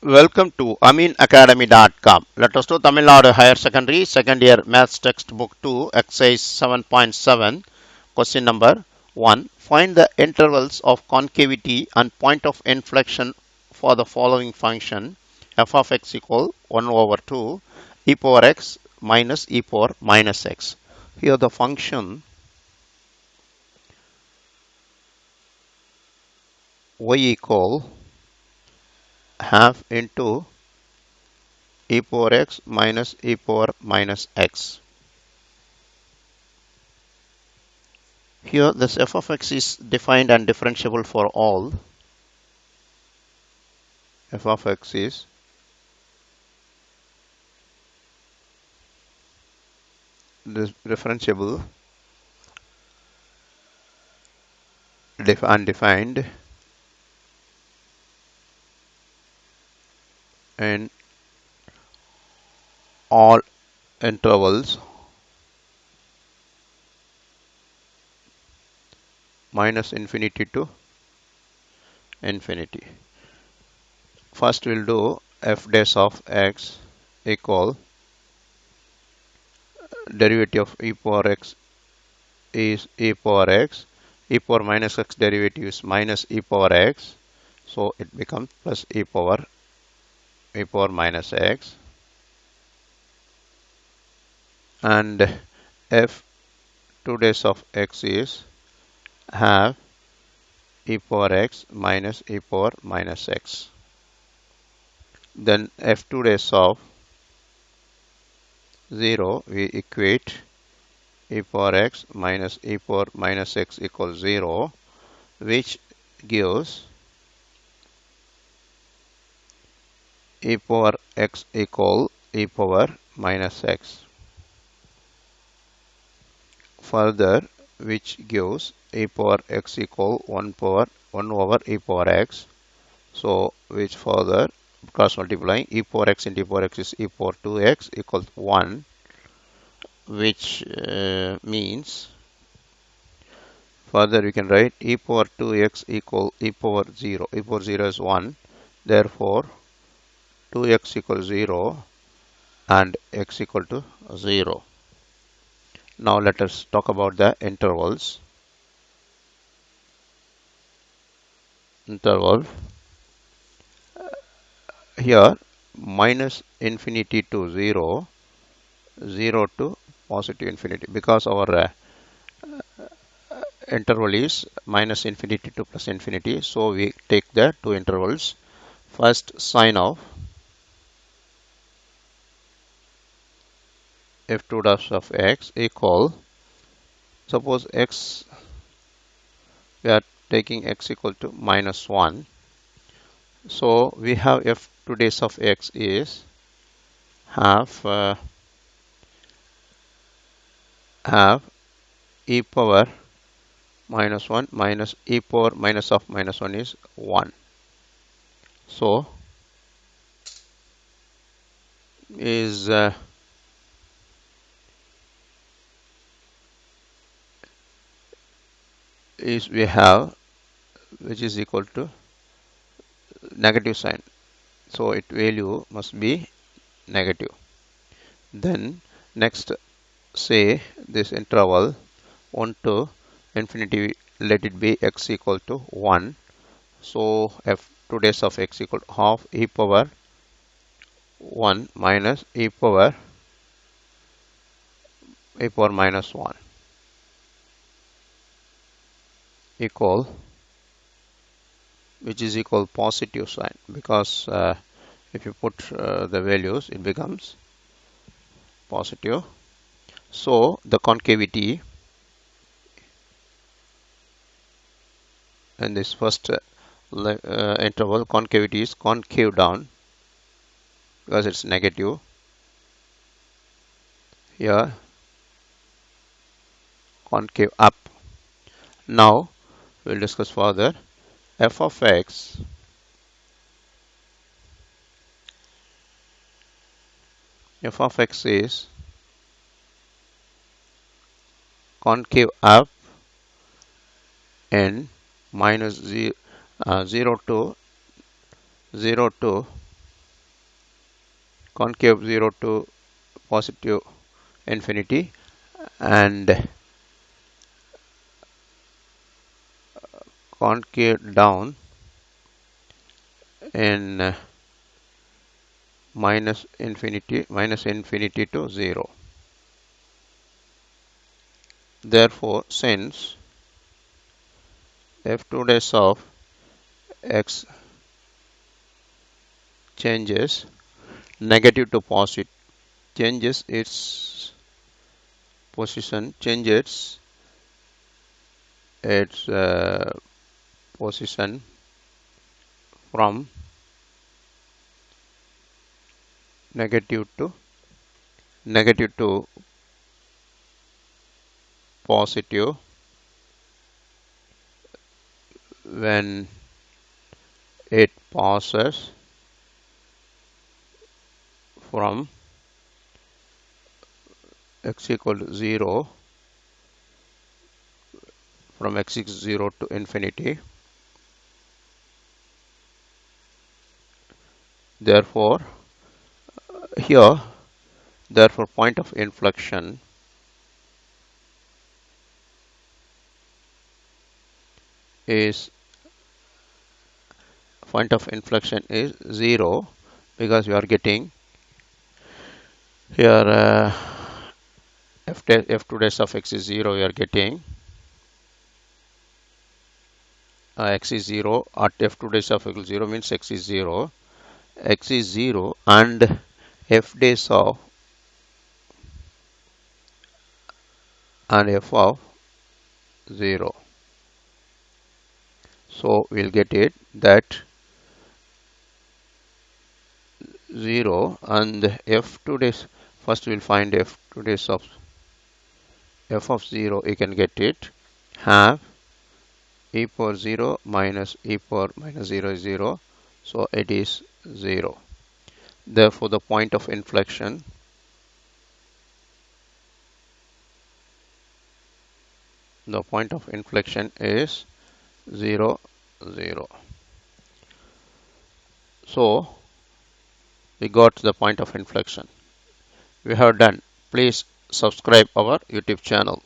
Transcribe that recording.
Welcome to aminacademy.com. Let us do Tamil Nadu Higher Secondary Second Year Maths Textbook 2, Exercise 7.7, Question number 1. Find the intervals of concavity and point of inflection for the following function f of x equal 1 over 2 e power x minus e power minus x. Here the function y equal half into e power x minus e power minus x. Here this f of x is defined and differentiable for all. F of x is differentiable undefined in all intervals minus infinity to infinity. First we'll do f dash of x equal derivative of e power x is e power x, e power minus x derivative is minus e power x, so it becomes plus e power minus x, and f 2 dash of x is half e power x minus e power minus x. Then f2 dash of 0 we equate e power x minus e power minus x equals 0, which gives e power x equal e power minus x. Further, which gives e power x equal 1 over e power x. So which further cross multiplying e power x into e power x is e power 2x equals 1, which means further we can write e power 2x equal e power 0. E power 0 is 1, therefore 2x equals 0 and x equal to 0. Now let us talk about the intervals. Interval here minus infinity to 0, 0 to positive infinity, because our interval is minus infinity to plus infinity, so we take the two intervals. First, sine of f2 dash of x equal, suppose x, we are taking x equal to minus 1, so we have f2 dash of x is half e power minus 1 minus e power minus of minus 1 is 1. So is we have, which is equal to negative sign, so its value must be negative. Then next, say this interval 1 to infinity, let it be x equal to 1, so f2 dash of x equal to half e power 1 minus e power minus 1 equal, which is equal positive sign, because if you put the values it becomes positive. So the concavity in this first interval, concavity is concave down because it's negative. Here concave up. Now we'll discuss further. F of x is concave up in minus 0 to concave 0 to positive infinity, and concave down in minus infinity to 0. Therefore, since f2 dash of x changes negative to positive, changes its position, changes its position from negative to positive when it passes from x equal to 0, from x is 0 to infinity. Therefore, here, therefore, point of inflection is 0, because you are getting here f2 dash of x is 0, you are getting x is 0 at f2 dash of x is 0 means x is 0, and f dash of and f of 0. So we'll get it that 0 and f2 dash, first we'll find f2 dash of f of 0, you can get it, have e power 0 minus e power minus 0 is 0, so it is 0. Therefore, the point of inflection is 0, 0. So we got the point of inflection. We have done. Please subscribe our YouTube channel.